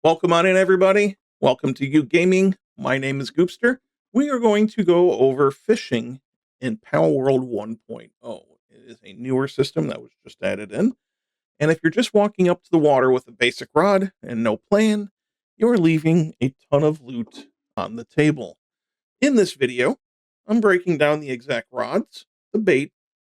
Welcome on in, everybody. Welcome to You Gaming. My name is Goopster. We are going to go over fishing in Pal World 1.0. It is a newer system that was just added in. And if you're just walking up to the water with a basic rod and no plan, you're leaving a ton of loot on the table. In this video, I'm breaking down the exact rods, the bait,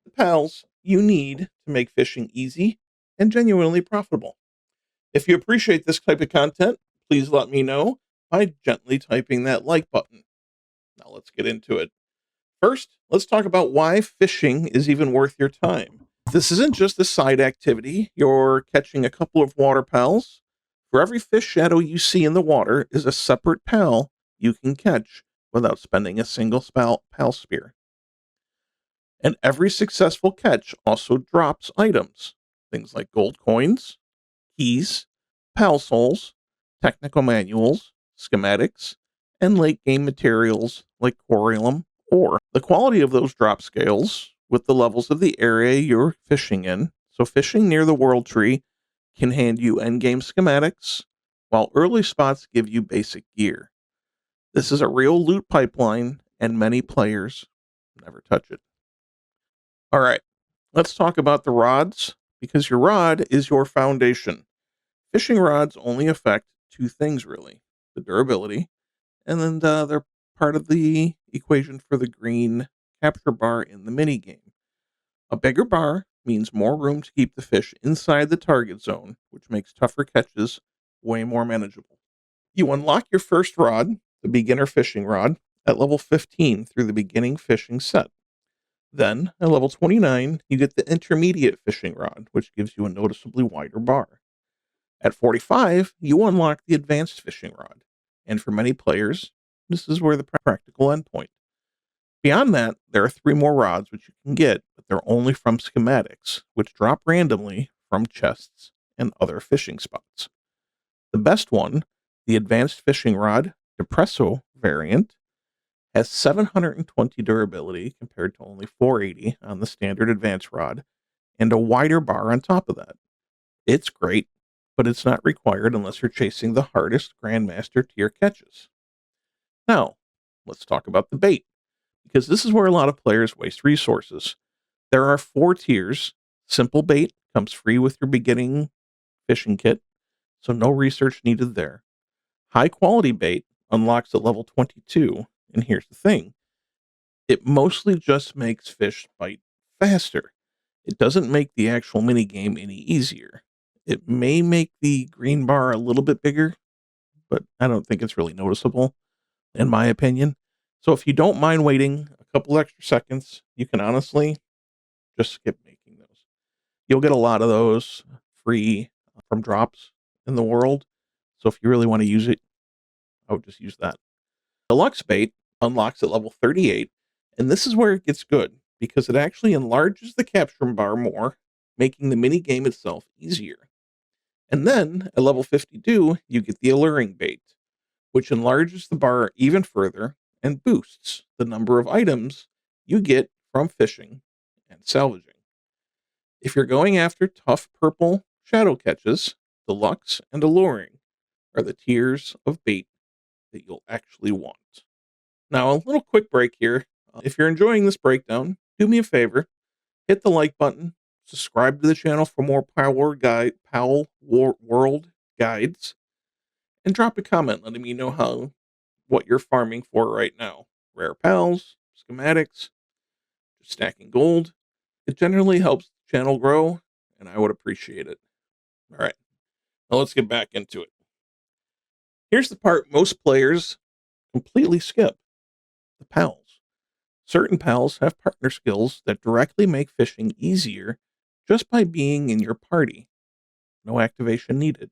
the pals you need to make fishing easy and genuinely profitable. If you appreciate this type of content, please let me know by gently typing that like button. Now let's get into it. First, let's talk about why fishing is even worth your time. This isn't just a side activity. You're catching a couple of water pals. For every fish shadow you see in the water is a separate pal you can catch without spending a single pal spear. And every successful catch also drops items, things like gold coins, keys, PAL souls, technical manuals, schematics, and late game materials like corium ore. The quality of those drop scales with the levels of the area you're fishing in. So fishing near the world tree can hand you endgame schematics, while early spots give you basic gear. This is a real loot pipeline, and many players never touch it. All right, let's talk about the rods, because your rod is your foundation. Fishing rods only affect two things, really: the durability, and then they're part of the equation for the green capture bar in the mini game. A bigger bar means more room to keep the fish inside the target zone, which makes tougher catches way more manageable. You unlock your first rod, the beginner fishing rod, at level 15 through the beginning fishing set. Then, at level 29, you get the intermediate fishing rod, which gives you a noticeably wider bar. At 45, you unlock the advanced fishing rod, and for many players, this is where the practical endpoint. Beyond that, there are three more rods which you can get, but they're only from schematics, which drop randomly from chests and other fishing spots. The best one, the advanced fishing rod Depresso variant, has 720 durability compared to only 480 on the standard advanced rod, and a wider bar on top of that. It's great, but it's not required unless you're chasing the hardest Grandmaster tier catches. Now, let's talk about the bait, because this is where a lot of players waste resources. There are 4 tiers. Simple bait comes free with your beginning fishing kit, so no research needed there. High quality bait unlocks at level 22, and here's the thing: it mostly just makes fish bite faster. It doesn't make the actual mini game any easier. It may make the green bar a little bit bigger, but I don't think it's really noticeable, in my opinion. So if you don't mind waiting a couple extra seconds, you can honestly just skip making those. You'll get a lot of those free from drops in the world. So if you really want to use it, I would just use that. Deluxe bait unlocks at level 38, and this is where it gets good because it actually enlarges the capture bar more, making the mini game itself easier. And then at level 52, you get the alluring bait, which enlarges the bar even further and boosts the number of items you get from fishing and salvaging. If you're going after tough purple shadow catches, deluxe and alluring are the tiers of bait that you'll actually want. Now, a little quick break here. If you're enjoying this breakdown, do me a favor, hit the like button, subscribe to the channel for more World guides, and drop a comment letting me know what you're farming for right now. Rare pals, schematics, just stacking gold. It generally helps the channel grow, and I would appreciate it. All right, now let's get back into it. Here's the part most players completely skip: the pals. Certain pals have partner skills that directly make fishing easier just by being in your party. No activation needed.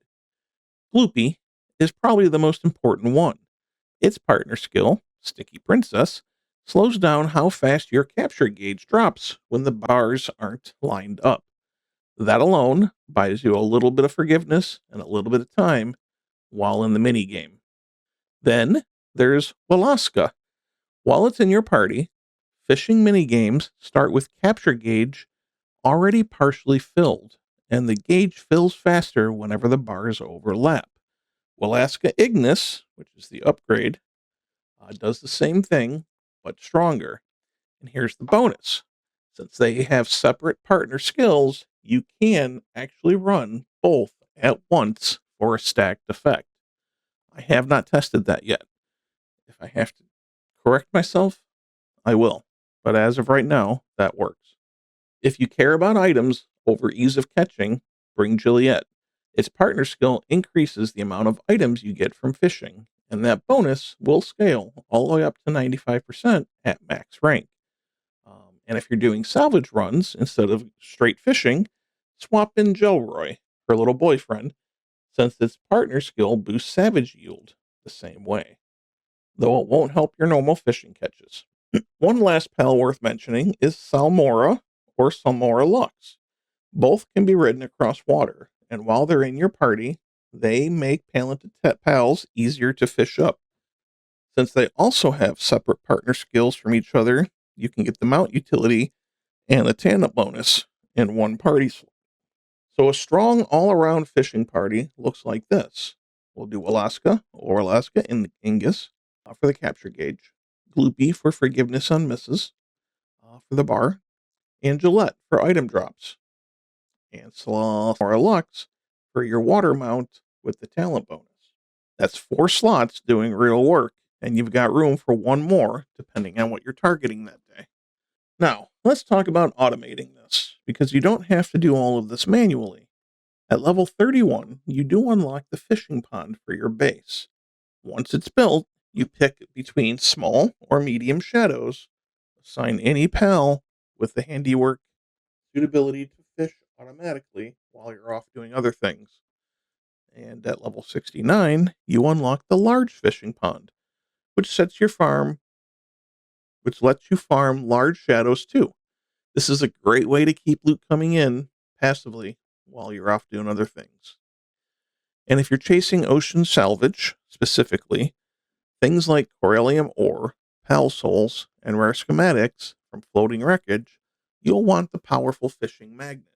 Floopy is probably the most important one. Its partner skill, Sticky Princess, slows down how fast your capture gauge drops when the bars aren't lined up. That alone buys you a little bit of forgiveness and a little bit of time while in the mini game. Then there's Walaska. While it's in your party, fishing mini games start with capture gauge already partially filled, and the gauge fills faster whenever the bars overlap. Alaska Ignis, which is the upgrade, does the same thing, but stronger. And here's the bonus. Since they have separate partner skills, you can actually run both at once for a stacked effect. I have not tested that yet. If I have to correct myself, I will. But as of right now, that works. If you care about items over ease of catching, bring Juliet. Its partner skill increases the amount of items you get from fishing, and that bonus will scale all the way up to 95% at max rank. And if you're doing salvage runs instead of straight fishing, swap in Jelroy, her little boyfriend, since its partner skill boosts salvage yield the same way, though it won't help your normal fishing catches. One last pal worth mentioning is Salmora or Salmora Lux. Both can be ridden across water, and while they're in your party, they make pals easier to fish up. Since they also have separate partner skills from each other, you can get the mount utility and the tandem bonus in one party slot. So a strong all-around fishing party looks like this. We'll do Alaska or Alaska Ingus for the capture gauge, Gloopy for forgiveness on misses for the bar, and Gillette for item drops, and Sloth or Lux for your water mount with the talent bonus. That's 4 slots doing real work, and you've got room for one more depending on what you're targeting that day. Now, let's talk about automating this, because you don't have to do all of this manually. At level 31, you do unlock the fishing pond for your base. Once it's built, you pick between small or medium shadows, assign any pal with the handiwork suitability to fish automatically while you're off doing other things. And at level 69, you unlock the large fishing pond, which lets you farm large shadows too. This is a great way to keep loot coming in passively while you're off doing other things. And if you're chasing ocean salvage specifically, things like corallium ore, pal souls, and rare schematics from floating wreckage, you'll want the powerful fishing magnet.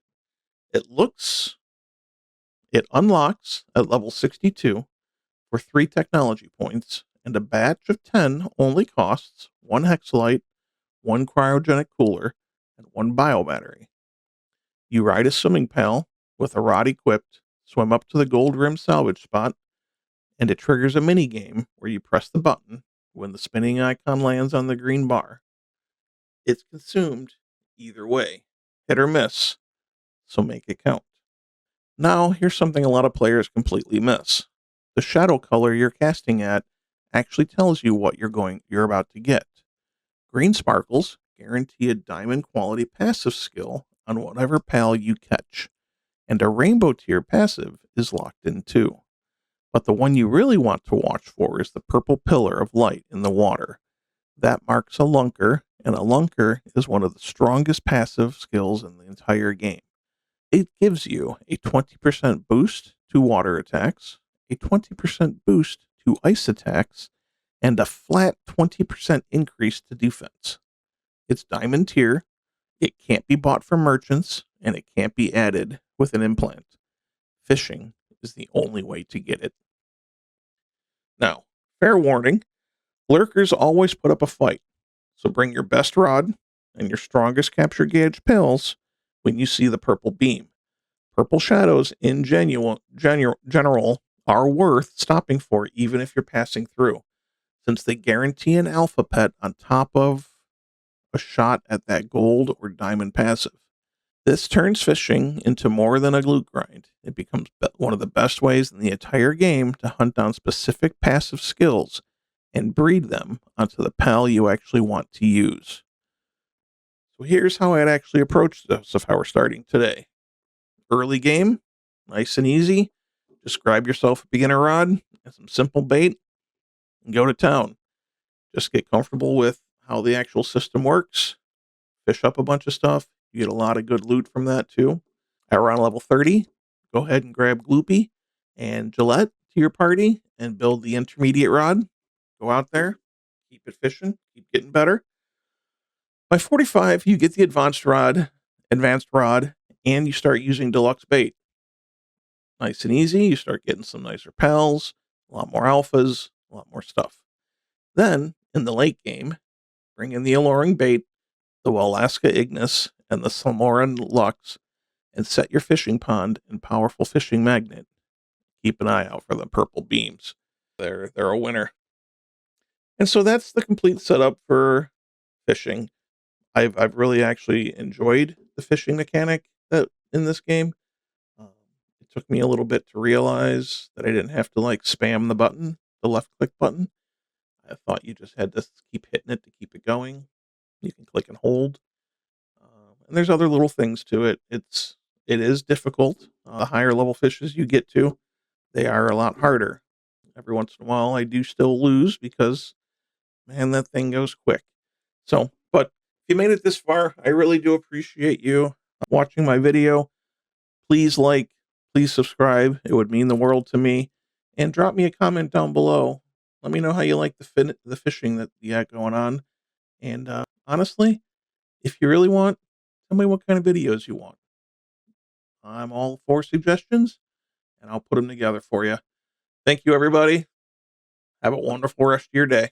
It unlocks at level 62 for 3 technology points, and a batch of 10 only costs 1 hexalite, 1 cryogenic cooler, and 1 bio battery. You ride a swimming pal with a rod equipped, swim up to the gold rim salvage spot, and it triggers a mini game where you press the button when the spinning icon lands on the green bar. It's consumed either way, hit or miss, so make it count. Now, here's something a lot of players completely miss. The shadow color you're casting at actually tells you what you're about to get. Green sparkles guarantee a diamond quality passive skill on whatever pal you catch, and a rainbow tier passive is locked in too. But the one you really want to watch for is the purple pillar of light in the water. That marks a lunker, and a lunker is one of the strongest passive skills in the entire game. It gives you a 20% boost to water attacks, a 20% boost to ice attacks, and a flat 20% increase to defense. It's diamond tier, it can't be bought from merchants, and it can't be added with an implant. Fishing is the only way to get it. Now, fair warning, lurkers always put up a fight, so bring your best rod and your strongest capture gauge pills when you see the purple beam. Purple shadows in general are worth stopping for even if you're passing through, since they guarantee an alpha pet on top of a shot at that gold or diamond passive. This turns fishing into more than a loot grind. It becomes one of the best ways in the entire game to hunt down specific passive skills and breed them onto the pal you actually want to use. So here's how I'd actually approach this if I were starting today. Early game, nice and easy. Just grab yourself a beginner rod and some simple bait and go to town. Just get comfortable with how the actual system works. Fish up a bunch of stuff. You get a lot of good loot from that too. At around level 30, go ahead and grab Gloopy and Gillette to your party and build the intermediate rod. Go out there, keep it fishing, keep getting better. By 45, you get the advanced rod, and you start using deluxe bait. Nice and easy. You start getting some nicer pals, a lot more alphas, a lot more stuff. Then, in the late game, bring in the alluring bait, the Alaska Ignis, and the Salmoran Lux, and set your fishing pond and powerful fishing magnet. Keep an eye out for the purple beams. They're a winner. And so that's the complete setup for fishing. I've really actually enjoyed the fishing mechanic that in this game. Um, it took me a little bit to realize that I didn't have to like spam the button, the left click button. I thought you just had to keep hitting it to keep it going. You can click and hold, and there's other little things to it. It is difficult. The higher level fishes you get to, they are a lot harder. Every once in a while, I do still lose because man, that thing goes quick. So, but if you made it this far, I really do appreciate you watching my video. Please like, please subscribe. It would mean the world to me. And drop me a comment down below. Let me know how you like the fishing that you got going on. And honestly, if you really want, tell me what kind of videos you want. I'm all for suggestions, and I'll put them together for you. Thank you, everybody. Have a wonderful rest of your day.